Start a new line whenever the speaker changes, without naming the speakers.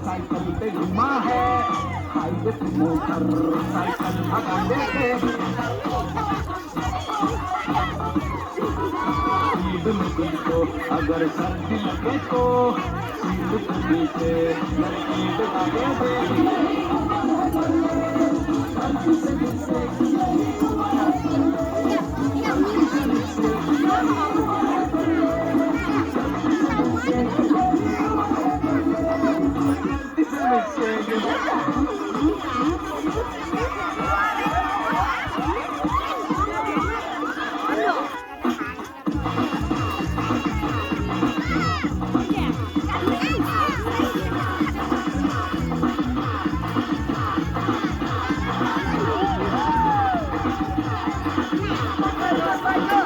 Cycle पे घुमा है हाईवे पे मोटर साइकिल भगाते थे ईद में तुमको अगर सर्दी लगे तो ईद के पीछे लड़की लगे
Go!